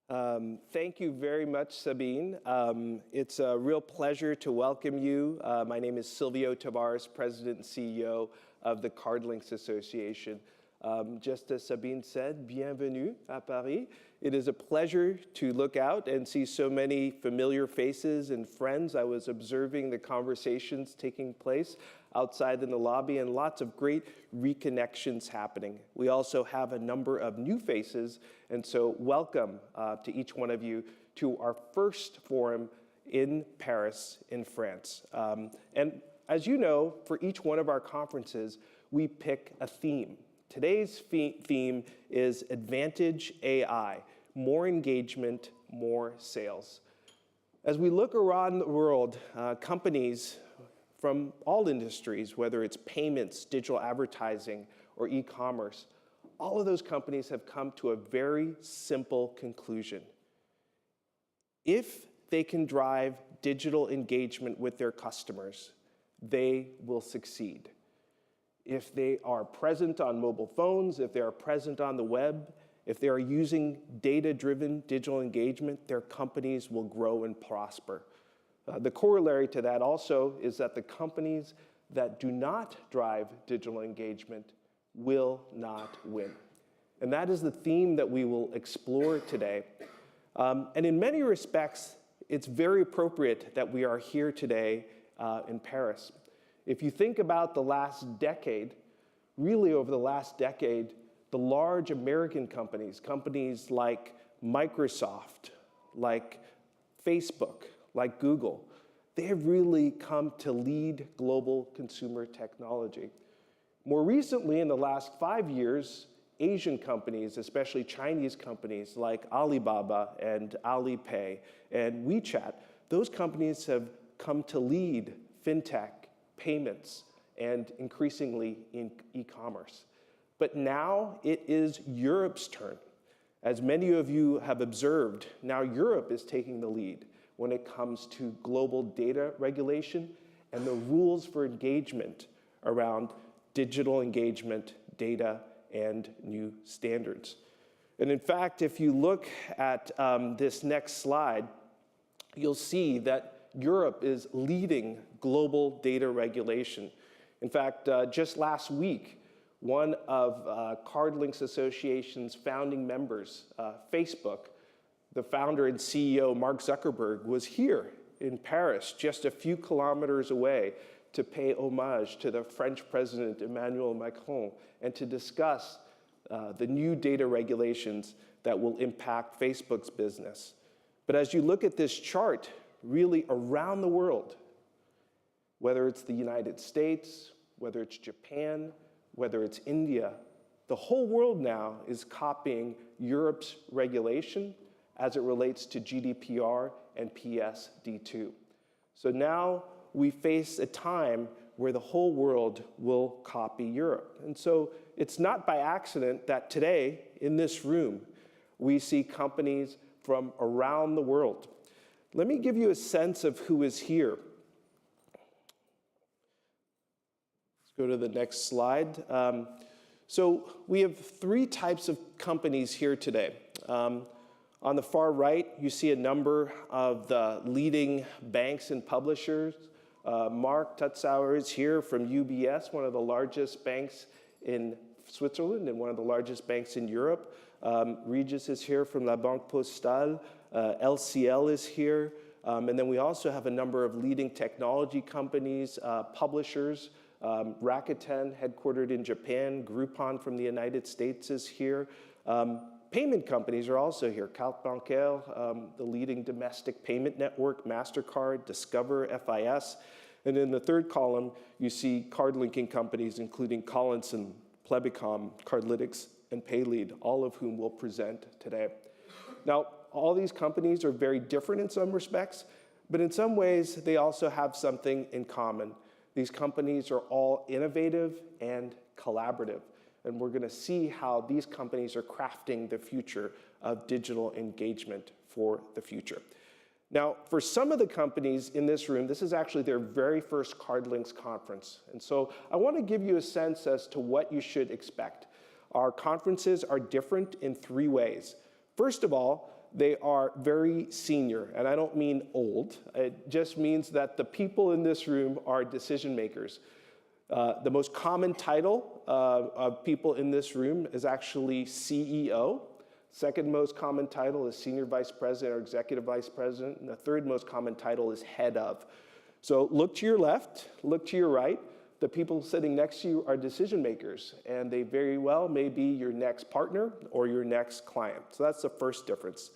Thank you very much, Sabine. It's a real pleasure to welcome you. My name is SilvioTavares, President and CEO of the CardLinx Association. Just as Sabine said, bienvenue à Paris. It is a pleasure to look out and see so many familiar faces and friends. I was observing the conversations taking place outside in the lobby and lots of great reconnections happening. We also have a number of new faces, and so welcome to each one of you to our first forum in Paris, in France. And as you know, for each one of our conferences, we pick a theme. Today's theme is Advantage AI, more engagement, more sales. As we look around the world, companies from all industries, whether it's payments, digital advertising, or e-commerce, all of those companies have come to a very simple conclusion. If they can drive digital engagement with their customers, they will succeed. If they are present on mobile phones, if they are present on the web, if they are using data-driven digital engagement, their companies will grow and prosper. The corollary to that also is that the companies that do not drive digital engagement will not win. And that is the theme that we will explore today. And in many respects, it's very appropriate that we are here today in Paris. If you think about the last decade, really over the last decade, the large American companies, companies like Microsoft, like Facebook, like Google, they have really come to lead global consumer technology. More recently, in the last 5 years, Asian companies, especially Chinese companies like Alibaba and Alipay and WeChat, those companies have come to lead fintech, payments, and increasingly in e-commerce. But now it is Europe's turn. As many of you have observed, now Europe is taking the lead when it comes to global data regulation and the rules for engagement around digital engagement, data, and new standards. And in fact, if you look at this next slide, you'll see that Europe is leading global data regulation. In fact, just last week, one of CardLinx Association's founding members, Facebook, the founder and CEO, Mark Zuckerberg, was here in Paris, just a few kilometers away, to pay homage to the French President Emmanuel Macron and to discuss the new data regulations that will impact Facebook's business. But as you look at this chart, really around the world, whether it's the United States, whether it's Japan, whether it's India, the whole world now is copying Europe's regulation as it relates to GDPR and PSD2. So now we face a time where the whole world will copy Europe. And so it's not by accident that today, in this room, we see companies from around the world. Let me give you a sense of who is here. Let's go to the next slide. So we have three types of companies here today. On the far right, you see a number of the leading banks and publishers. Mark Tutzauer is here from UBS, one of the largest banks in Switzerland and one of the largest banks in Europe. Regis is here from La Banque Postale. LCL is here. And then we also have a number of leading technology companies, publishers. Rakuten, headquartered in Japan. Groupon from the United States is here. Payment companies are also here. Carte Bancaire, the leading domestic payment network, MasterCard, Discover, FIS. And in the third column, you see card-linking companies, including Collinson, Plebicom, CardLinx, and Paylead, all of whom will present today. Now, all these companies are very different in some respects, but in some ways, they also have something in common. These companies are all innovative and collaborative. And we're going to see how these companies are crafting the future of digital engagement for the future. Now, for some of the companies in this room, this is actually their very first CardLinx conference. And so I want to give you a sense as to what you should expect. Our conferences are different in three ways. First of all, they are very senior, and I don't mean old. It just means that the people in this room are decision makers. The most common title of people in this room is actually CEO. Second most common title is Senior Vice President or Executive Vice President, and the third most common title is Head of. So look to your left, look to your right. The people sitting next to you are decision makers, and they very well may be your next partner or your next client. So that's the first difference.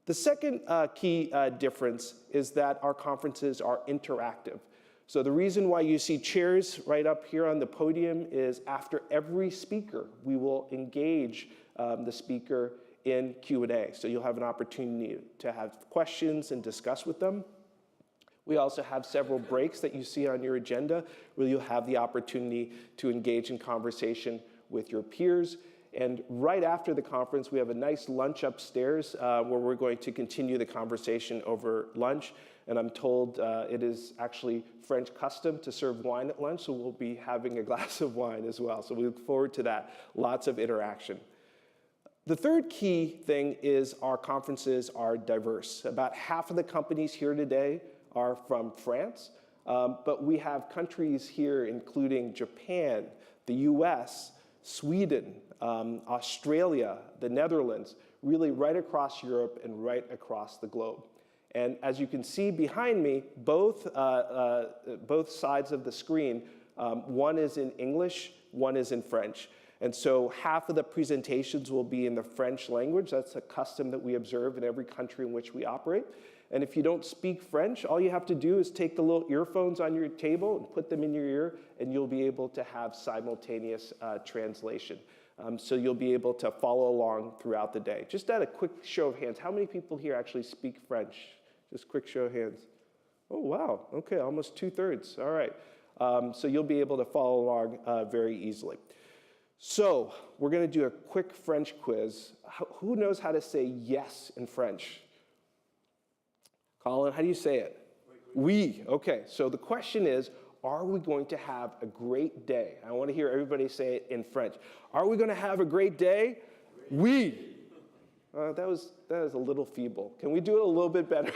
The second key difference is that our conferences are interactive. So the reason why you see chairs right up here on the podium is after every speaker, we will engage the speaker in Q&A. So you'll have an opportunity to have questions and discuss with them. We also have several breaks that you see on your agenda where you'll have the opportunity to engage in conversation with your peers. And right after the conference, we have a nice lunch upstairs where we're going to continue the conversation over lunch. And I'm told it is actually French custom to serve wine at lunch, so we'll be having a glass of wine as well. So we look forward to that. Lots of interaction. The third key thing is our conferences are diverse. About half of the companies here today are from France, but we have countries here including Japan, the US, Sweden, Australia, the Netherlands, really right across Europe and right across the globe. And as you can see behind me, both sides of the screen, one is in English, one is in French. And so half of the presentations will be in the French language. That's a custom that we observe in every country in which we operate. And if you don't speak French, all you have to do is take the little earphones on your table and put them in your ear, and you'll be able to have simultaneous translation. So you'll be able to follow along throughout the day. Just at a quick show of hands, how many people here actually speak French? Just quick show of hands. Oh, wow. Okay, almost 2/3. All right. So you'll be able to follow along very easily. So we're going to do a quick French quiz. Who knows how to say yes in French? Colin, how do you say it? Oui. Okay, so the question is, are we going to have a great day? I want to hear everybody say it in French. Are we going to have a great day? Oui. That was a little feeble. Can we do it a little bit better?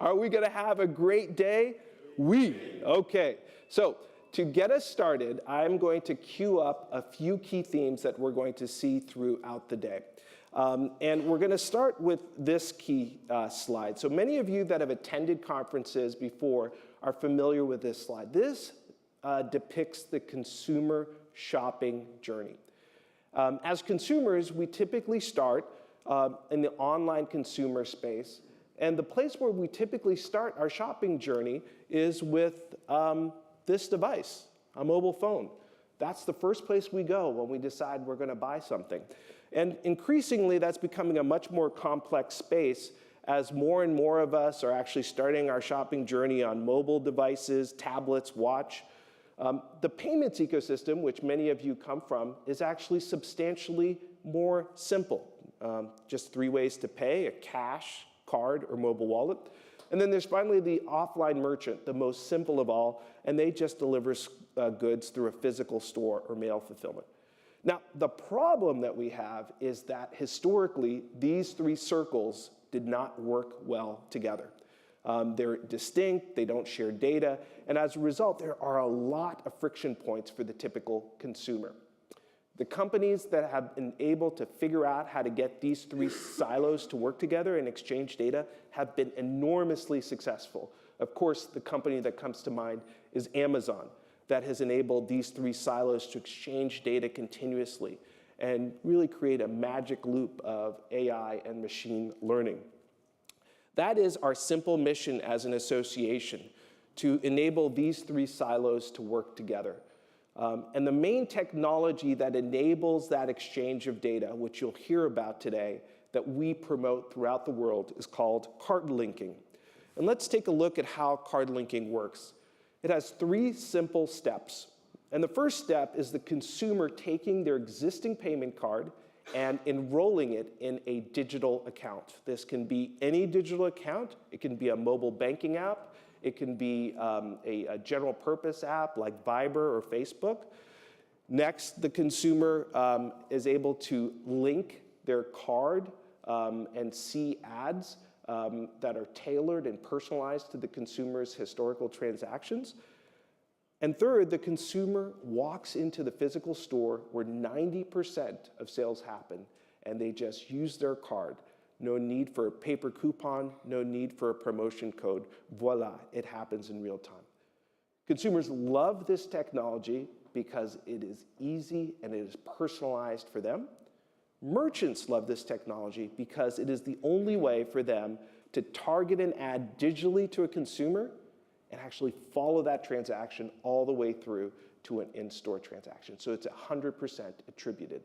Are we going to have a great day? Oui. Okay, so to get us started, I'm going to queue up a few key themes that we're going to see throughout the day. And we're going to start with this key slide. So many of you that have attended conferences before are familiar with this slide. This depicts the consumer shopping journey. As consumers, we typically start in the online consumer space. And the place where we typically start our shopping journey is with this device, a mobile phone. That's the first place we go when we decide we're going to buy something. And increasingly, that's becoming a much more complex space as more and more of us are actually starting our shopping journey on mobile devices, tablets, watch. The payments ecosystem, which many of you come from, is actually substantially more simple. Just 3 ways to pay: a cash, card, or mobile wallet. And then there's finally the offline merchant, the most simple of all, and they just deliver goods through a physical store or mail fulfillment. Now, the problem that we have is that historically, these 3 circles did not work well together. They're distinct, they don't share data, and as a result, there are a lot of friction points for the typical consumer. The companies that have been able to figure out how to get these 3 silos to work together and exchange data have been enormously successful. Of course, the company that comes to mind is Amazon, that has enabled these 3 silos to exchange data continuously and really create a magic loop of AI and machine learning. That is our simple mission as an association, to enable these 3 silos to work together. And the main technology that enables that exchange of data, which you'll hear about today, that we promote throughout the world, is called card linking. And let's take a look at how card linking works. It has 3 simple steps. And the first step is the consumer taking their existing payment card and enrolling it in a digital account. This can be any digital account. It can be a mobile banking app. It can be a general purpose app like Viber or Facebook. Next, the consumer is able to link their card and see ads that are tailored and personalized to the consumer's historical transactions. And third, the consumer walks into the physical store where 90% of sales happen, and they just use their card. No need for a paper coupon, no need for a promotion code. Voila, it happens in real time. Consumers love this technology because it is easy and it is personalized for them. Merchants love this technology because it is the only way for them to target an ad digitally to a consumer and actually follow that transaction all the way through to an in-store transaction. So it's 100% attributed.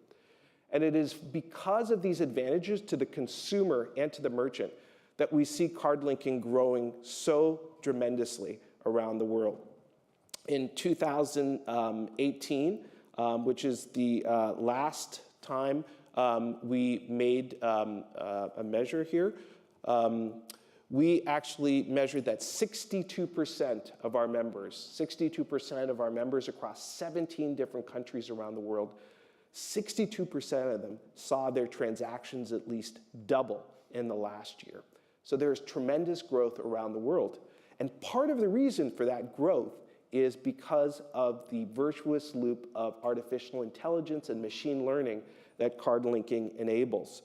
And it is because of these advantages to the consumer and to the merchant that we see card linking growing so tremendously around the world. In 2018, which is the last time we made a measure here, we actually measured that 62% of our members, 62% of our members across 17 different countries around the world, 62% of them saw their transactions at least double in the last year. So there's tremendous growth around the world. And part of the reason for that growth is because of the virtuous loop of artificial intelligence and machine learning that card linking enables.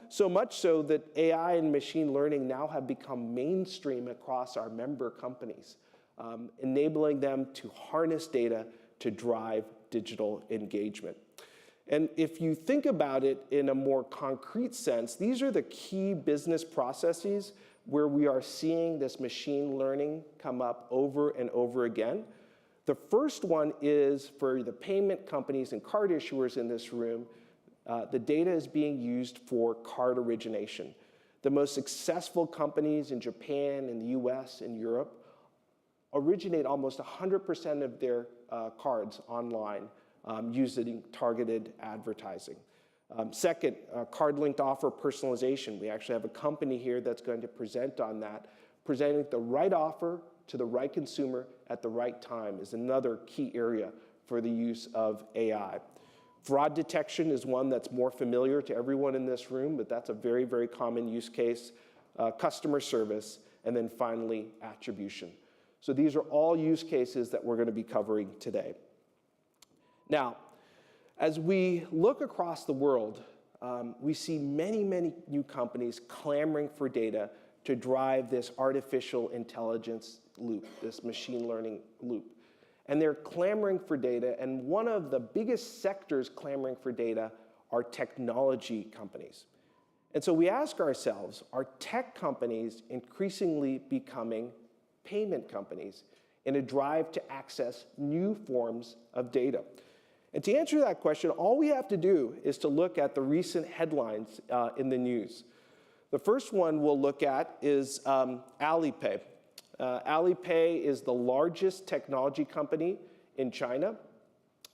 So much so that AI and machine learning now have become mainstream across our member companies, enabling them to harness data to drive digital engagement. And if you think about it in a more concrete sense, these are the key business processes where we are seeing this machine learning come up over and over again. The first one is for the payment companies and card issuers in this room. The data is being used for card origination. The most successful companies in Japan, in the US, and Europe originate almost 100% of their cards online using targeted advertising. Second, card-linked offer personalization. We actually have a company here that's going to present on that. Presenting the right offer to the right consumer at the right time is another key area for the use of AI. Fraud detection is one that's more familiar to everyone in this room, but that's a very, very common use case. Customer service, and then finally, attribution. So these are all use cases that we're going to be covering today. Now, as we look across the world, we see many, many new companies clamoring for data to drive this artificial intelligence loop, this machine learning loop. And they're clamoring for data, and one of the biggest sectors clamoring for data are technology companies. And so we ask ourselves, are tech companies increasingly becoming payment companies in a drive to access new forms of data? And to answer that question, all we have to do is to look at the recent headlines in the news. The first one we'll look at is Alipay. Alipay is the largest technology company in China.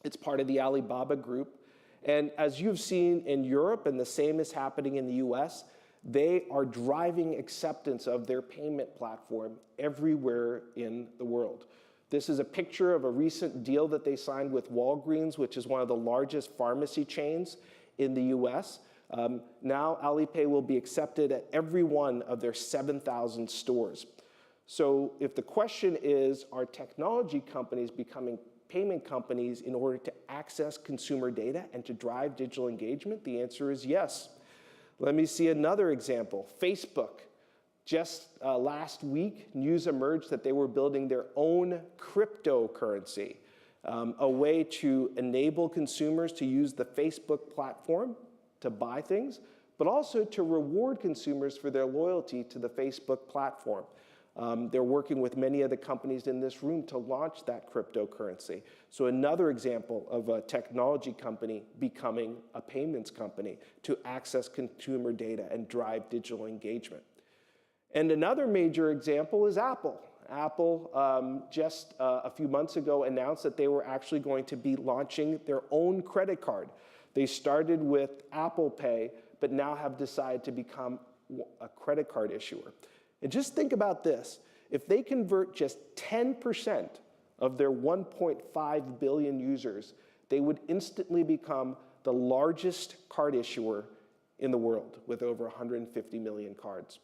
It's part of the Alibaba Group. And as you've seen in Europe, and the same is happening in the US, they are driving acceptance of their payment platform everywhere in the world. This is a picture of a recent deal that they signed with Walgreens, which is one of the largest pharmacy chains in the US. Now Alipay will be accepted at every one of their 7,000 stores. So if the question is, are technology companies becoming payment companies in order to access consumer data and to drive digital engagement? The answer is yes. Let me see another example. Facebook. Just last week, news emerged that they were building their own cryptocurrency, a way to enable consumers to use the Facebook platform to buy things, but also to reward consumers for their loyalty to the Facebook platform. They're working with many of the companies in this room to launch that cryptocurrency. So another example of a technology company becoming a payments company to access consumer data and drive digital engagement. And another major example is Apple. Apple just a few months ago announced that they were actually going to be launching their own credit card. They started with Apple Pay, but now have decided to become a credit card issuer. And just think about this. If they convert just 10% of their 1.5 billion users, they would instantly become the largest card issuer in the world with over 150 million cards.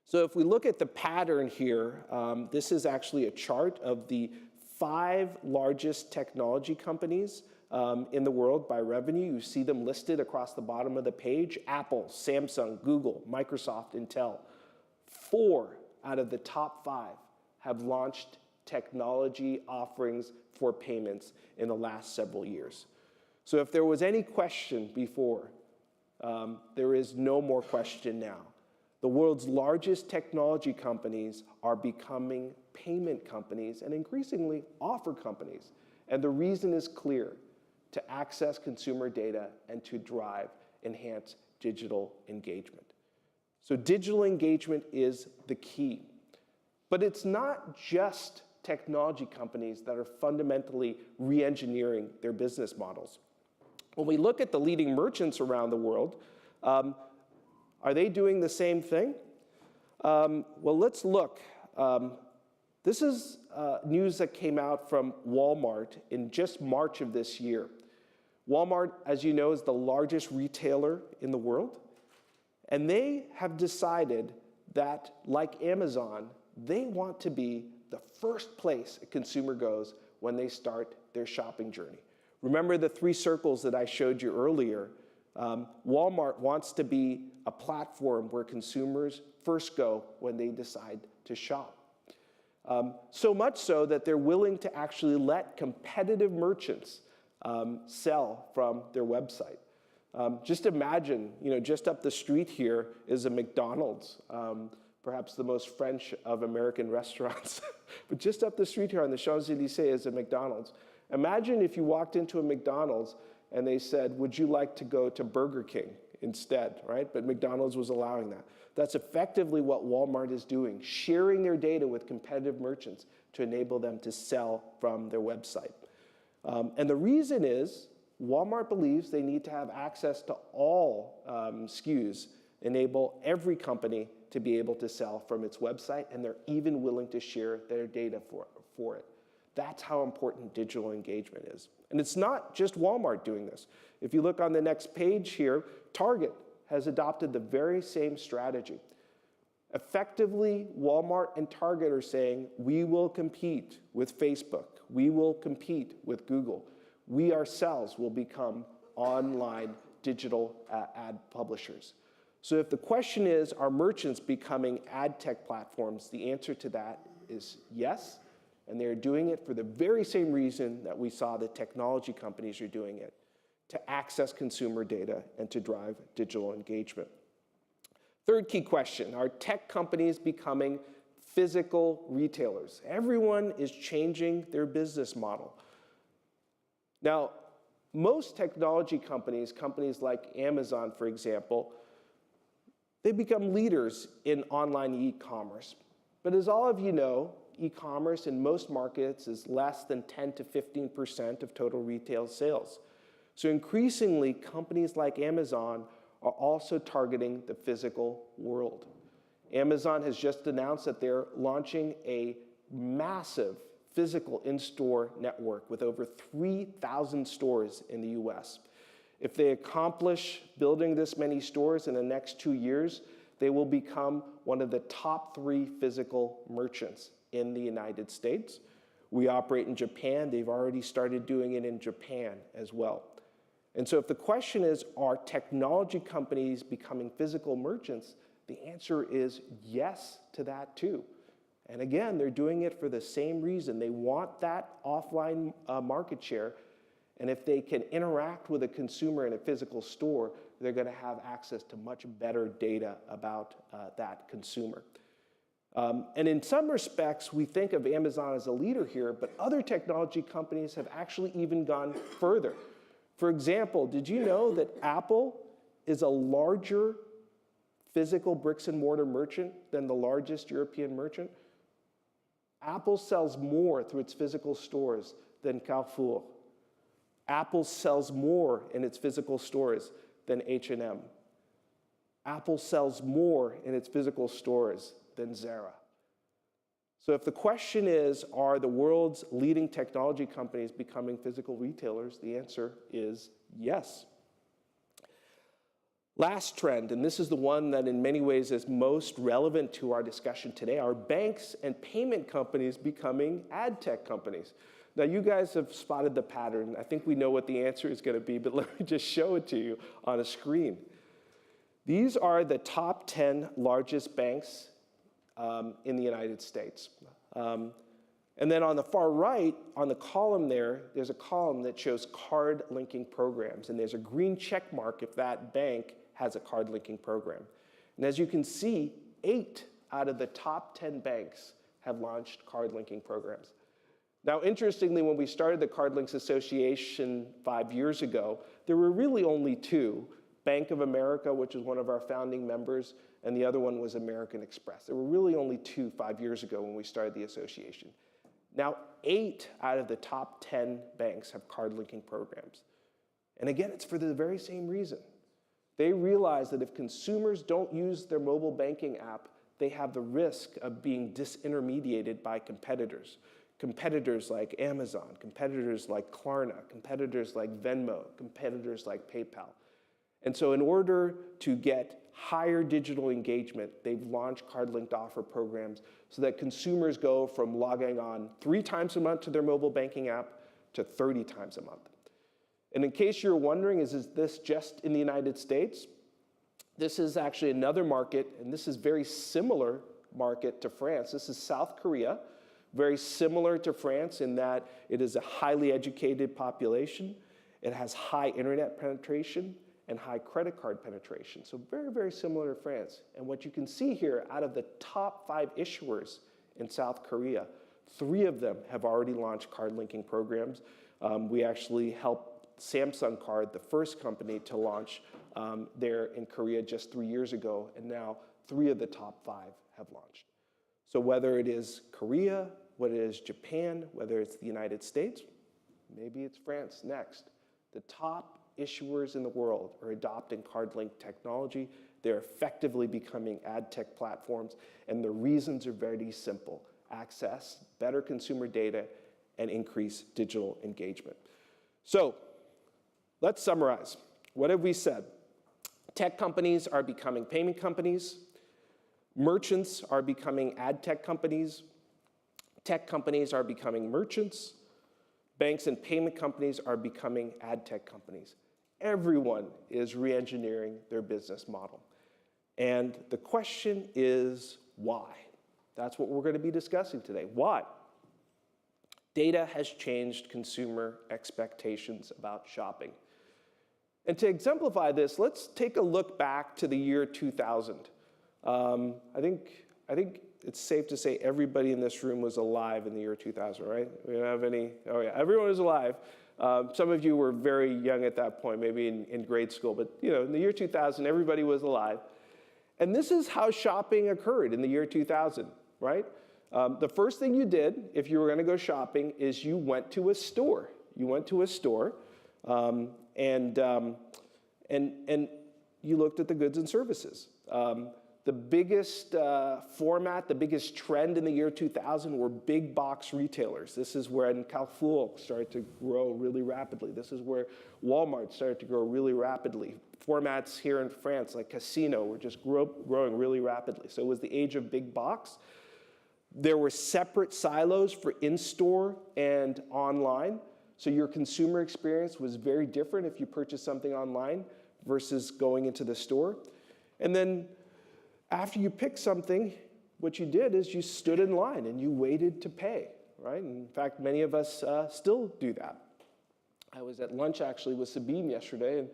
So if we look at the pattern here, this is actually a chart of the 5 largest technology companies in the world by revenue. You see them listed across the bottom of the page: Apple, Samsung, Google, Microsoft, Intel. 4 out of the top 5 have launched technology offerings for payments in the last several years. So if there was any question before, there is no more question now. The world's largest technology companies are becoming payment companies and increasingly offer companies. And the reason is clear: to access consumer data and to drive enhanced digital engagement. So digital engagement is the key. But it's not just technology companies that are fundamentally re-engineering their business models. When we look at the leading merchants around the world, are they doing the same thing? Well, let's look. This is news that came out from Walmart in just March of this year. Walmart, as you know, is the largest retailer in the world. And they have decided that, like Amazon, they want to be the first place a consumer goes when they start their shopping journey. Remember the 3 circles that I showed you earlier? Walmart wants to be a platform where consumers first go when they decide to shop. So much so that they're willing to actually let competitive merchants sell from their website. Just imagine, just up the street here is a McDonald's, perhaps the most French of American restaurants. But just up the street here on the Champs-Élysées is a McDonald's. Imagine if you walked into a McDonald's and they said, would you like to go to Burger King instead, right? But McDonald's was allowing that. That's effectively what Walmart is doing, sharing their data with competitive merchants to enable them to sell from their website. And the reason is Walmart believes they need to have access to all SKUs, enable every company to be able to sell from its website, and they're even willing to share their data for it. That's how important digital engagement is. And it's not just Walmart doing this. If you look on the next page here, Target has adopted the very same strategy. Effectively, Walmart and Target are saying, we will compete with Facebook. We will compete with Google. We ourselves will become online digital ad publishers. So if the question is, are merchants becoming ad tech platforms, the answer to that is yes. And they're doing it for the very same reason that we saw the technology companies are doing it: to access consumer data and to drive digital engagement. Third key question: are tech companies becoming physical retailers? Everyone is changing their business model. Now, most technology companies like Amazon, for example, they become leaders in online e-commerce. But as all of you know, e-commerce in most markets is less than 10 to 15% of total retail sales. So increasingly, companies like Amazon are also targeting the physical world. Amazon has just announced that they're launching a massive physical in-store network with over 3,000 stores in the US. If they accomplish building this many stores in the next 2 years, they will become one of the top 3 physical merchants in the United States. We operate in Japan. They've already started doing it in Japan as well. And so if the question is, are technology companies becoming physical merchants, the answer is yes to that too. And again, they're doing it for the same reason. They want that offline market share. And if they can interact with a consumer in a physical store, they're going to have access to much better data about that consumer. And in some respects, we think of Amazon as a leader here, but other technology companies have actually even gone further. For example, did you know that Apple is a larger physical bricks and mortar merchant than the largest European merchant? Apple sells more through its physical stores than Carrefour. Apple sells more in its physical stores than H&M. Apple sells more in its physical stores than Zara. So if the question is, are the world's leading technology companies becoming physical retailers, the answer is yes. Last trend, and this is the one that in many ways is most relevant to our discussion today, are banks and payment companies becoming ad tech companies. Now, you guys have spotted the pattern. I think we know what the answer is going to be, but let me just show it to you on a screen. These are the top 10 largest banks in the United States. And then on the far right, on the column there's a column that shows card linking programs, and there's a green check mark if that bank has a card linking program. And as you can see, 8 out of the top 10 banks have launched card linking programs. Now, interestingly, when we started the CardLinx Association 5 years ago, there were really only 2, Bank of America, which is one of our founding members, and the other one was American Express. There were really only 2 5 years ago when we started the association. Now, 8 out of the top 10 banks have card linking programs. And again, it's for the very same reason. They realize that if consumers don't use their mobile banking app, they have the risk of being disintermediated by competitors. Competitors like Amazon, competitors like Klarna, competitors like Venmo, competitors like PayPal. And so in order to get higher digital engagement, they've launched card-linked offer programs so that consumers go from logging on 3 times a month to their mobile banking app to 30 times a month. And in case you're wondering, is this just in the United States? This is actually another market, and this is very similar market to France. This is South Korea, very similar to France in that it is a highly educated population. It has high internet penetration and high credit card penetration. So very, very similar to France. And what you can see here, out of the top 5 issuers in South Korea, 3 of them have already launched card linking programs. We actually helped Samsung Card, the first company to launch there in Korea just 3 years ago, and now 3 of the top 5 have launched. So whether it is Korea, whether it is Japan, whether it's the United States, maybe it's France next, the top issuers in the world are adopting card-linked technology. They're effectively becoming ad tech platforms, and the reasons are very simple: access, better consumer data, and increased digital engagement. So let's summarize. What have we said? Tech companies are becoming payment companies. Merchants are becoming ad tech companies. Tech companies are becoming merchants. Banks and payment companies are becoming ad tech companies. Everyone is re-engineering their business model. And the question is why? That's what we're going to be discussing today. Why? Data has changed consumer expectations about shopping. And to exemplify this, let's take a look back to the year 2000. I think it's safe to say everybody in this room was alive in the year 2000, right? We don't have any, oh yeah, everyone was alive. Some of you were very young at that point, maybe in grade school, but you know, in the year 2000, everybody was alive. And this is how shopping occurred in the year 2000, right? The first thing you did if you were going to go shopping is you went to a store. You went to a store and you looked at the goods and services. The biggest format, the biggest trend in the year 2000 were big box retailers. This is when Carrefour started to grow really rapidly. This is where Walmart started to grow really rapidly. Formats here in France, like Casino, were just growing really rapidly. So it was the age of big box. There were separate silos for in-store and online. So your consumer experience was very different if you purchased something online versus going into the store. And then after you picked something, what you did is you stood in line and you waited to pay, right? In fact, many of us still do that. I was at lunch actually with Sabine yesterday, and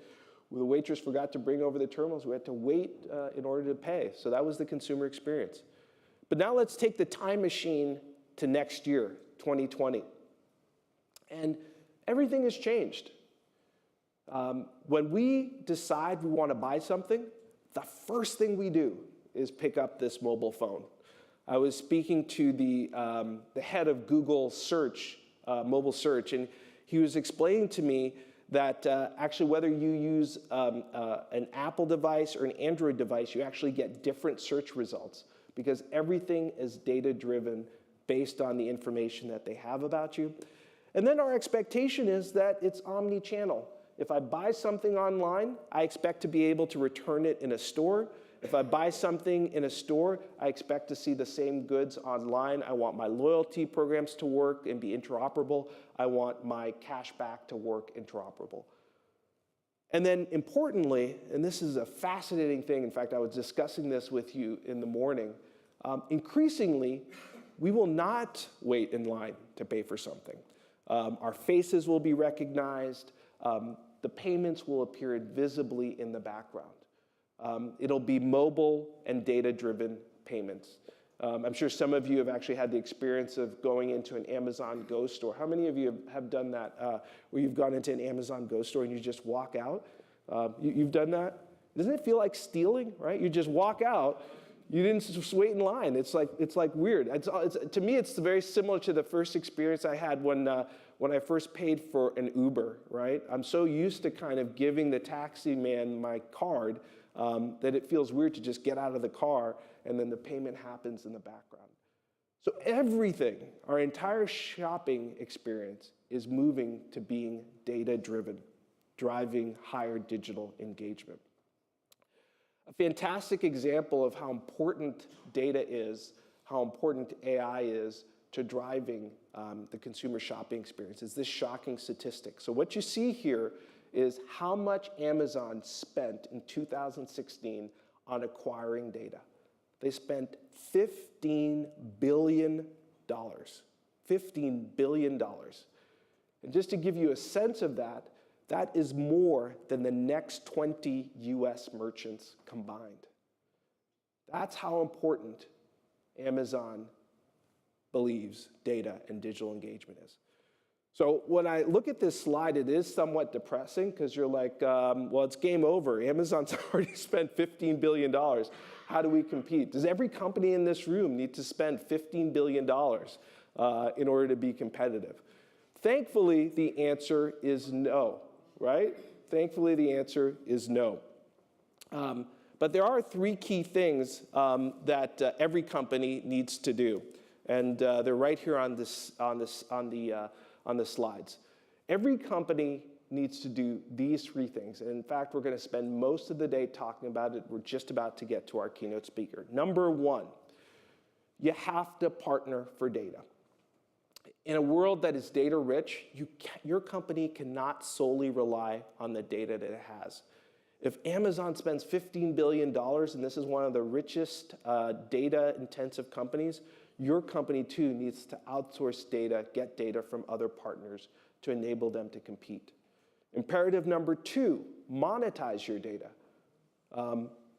the waitress forgot to bring over the terminals. We had to wait in order to pay. So that was the consumer experience. But now let's take the time machine to next year, 2020. And everything has changed. When we decide we want to buy something, the first thing we do is pick up this mobile phone. I was speaking to the head of Google search, mobile search, and he was explaining to me that actually whether you use an Apple device or an Android device, you actually get different search results because everything is data-driven based on the information that they have about you. And then our expectation is that it's omni-channel. If I buy something online, I expect to be able to return it in a store. If I buy something in a store, I expect to see the same goods online. I want my loyalty programs to work and be interoperable. I want my cash back to work interoperable. And then importantly, and this is a fascinating thing, in fact, I was discussing this with you in the morning, increasingly, we will not wait in line to pay for something. Our faces will be recognized. The payments will appear visibly in the background. It'll be mobile and data-driven payments. I'm sure some of you have actually had the experience of going into an Amazon Go store. How many of you have done that, where you've gone into an Amazon Go store and you just walk out? You've done that? Doesn't it feel like stealing, right? You just walk out. You didn't just wait in line. It's like weird. To me, it's very similar to the first experience I had when I first paid for an Uber, right? I'm so used to kind of giving the taxi man my card that it feels weird to just get out of the car and then the payment happens in the background. So everything, our entire shopping experience is moving to being data-driven, driving higher digital engagement. A fantastic example of how important data is, how important AI is to driving the consumer shopping experience is this shocking statistic. So what you see here is how much Amazon spent in 2016 on acquiring data. They spent $15 billion. $15 billion. And just to give you a sense of that, that is more than the next 20 US merchants combined. That's how important Amazon believes data and digital engagement is. So when I look at this slide, it is somewhat depressing because you're like, well, it's game over. Amazon's already spent $15 billion. How do we compete? Does every company in this room need to spend $15 billion in order to be competitive? Thankfully, the answer is no, right? Thankfully, the answer is no. But there are three key things that every company needs to do. And they're right here on the slides. Every company needs to do these three things. And in fact, we're going to spend most of the day talking about it. We're just about to get to our keynote speaker. Number one, you have to partner for data. In a world that is data rich, your company cannot solely rely on the data that it has. If Amazon spends $15 billion, and this is one of the richest data-intensive companies, your company too needs to outsource data, get data from other partners to enable them to compete. Imperative number two, monetize your data.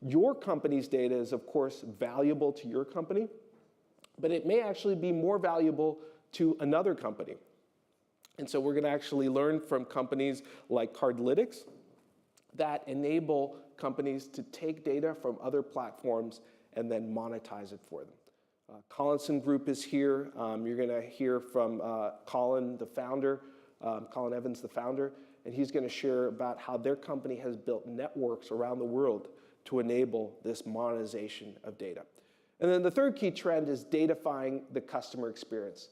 Your company's data is, of course, valuable to your company, but it may actually be more valuable to another company. And so we're going to actually learn from companies like CardLinx that enable companies to take data from other platforms and then monetize it for them. Collinson Group is here. You're going to hear from Colin, the founder, Colin Evans, the founder, and he's going to share about how their company has built networks around the world to enable this monetization of data. And then the third key trend is datafying the customer experience.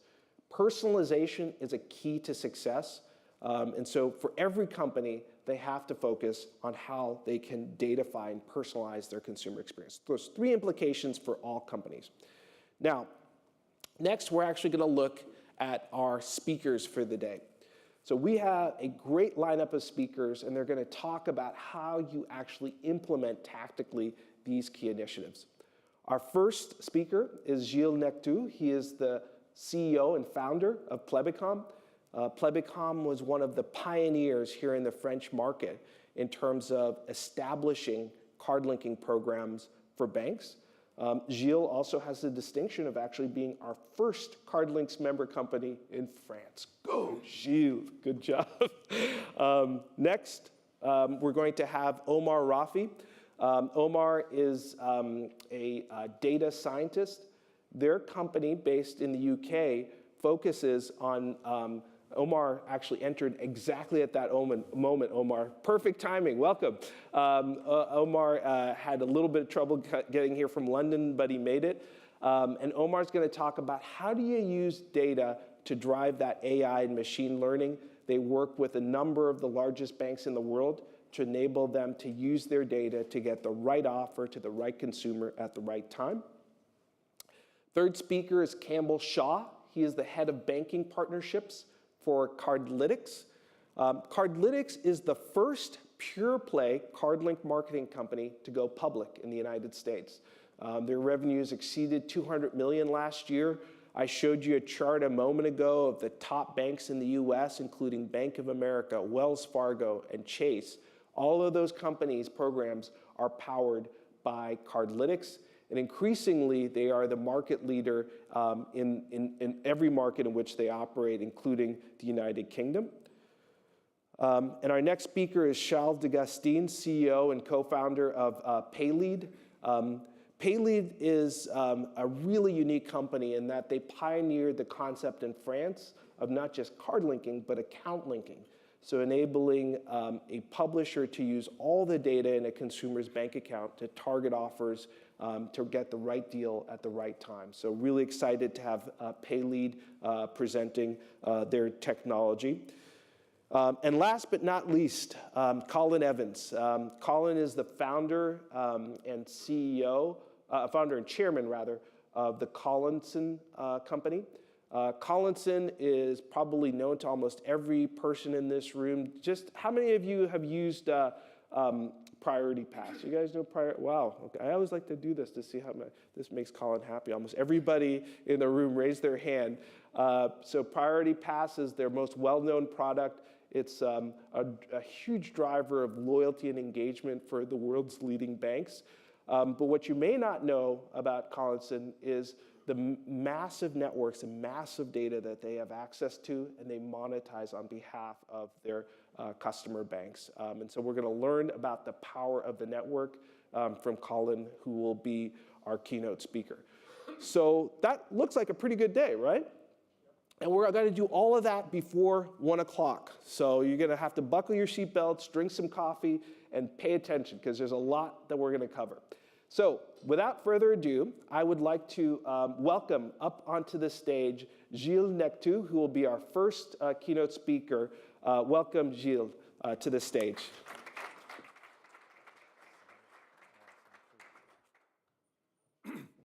Personalization is a key to success. And so for every company, they have to focus on how they can datafy and personalize their consumer experience. Those three implications for all companies. Now, next, we're actually going to look at our speakers for the day. So we have a great lineup of speakers, and they're going to talk about how you actually implement tactically these key initiatives. Our first speaker is Gilles Nectou. He is the CEO and founder of Plebicom. Plebicom was one of the pioneers here in the French market in terms of establishing card linking programs for banks. Gilles also has the distinction of actually being our first CardLinx member company in France. Go, Gilles. Good job. Next, we're going to have Omar Rafi. Omar is a data scientist. Their company, based in the UK, focuses on Omar actually entered exactly at that moment, Omar. Perfect timing, welcome. Omar had a little bit of trouble getting here from London, but he made it. And Omar's gonna talk about how do you use data to drive that AI and machine learning They work with a number of the largest banks in the world to enable them to use their data to get the right offer to the right consumer at the right time. Third speaker is Campbell Shaw. He is the head of banking partnerships for CardLinx. CardLinx is the first pure-play card-linked marketing company to go public in the United States. Their revenues exceeded $200 million last year. I showed you a chart a moment ago of the top banks in the US, including Bank of America, Wells Fargo, and Chase. All of those companies' programs are powered by CardLinx, and increasingly they are the market leader in every market in which they operate, including the United Kingdom. And our next speaker is Charles Degastine, CEO and co-founder of Paylead. Paylead is a really unique company in that they pioneered the concept in France of not just card linking, but account linking. So enabling a publisher to use all the data in a consumer's bank account to target offers to get the right deal at the right time. So really excited to have Paylead presenting their technology. And last but not least, Colin Evans. Colin is the founder and CEO, founder and chairman rather, of the Collinson company. Collinson is probably known to almost every person in this room. Just how many of you have used Priority Pass? You guys know Priority? Wow, okay. I always like to do this to see how this makes Colin happy. Almost everybody in the room raised their hand. So Priority Pass is their most well-known product. It's a huge driver of loyalty and engagement for the world's leading banks. But what you may not know about Collinson is the massive networks and massive data that they have access to, and they monetize on behalf of their customer banks. And so we're going to learn about the power of the network from Colin, who will be our keynote speaker. So that looks like a pretty good day, right? And we're going to do all of that before 1 o'clock. So you're going to have to buckle your seatbelts, drink some coffee, and pay attention, because there's a lot that we're going to cover. So without further ado, I would like to welcome up onto the stage Gilles Nectou, who will be our first keynote speaker. Welcome, Gilles, to the stage.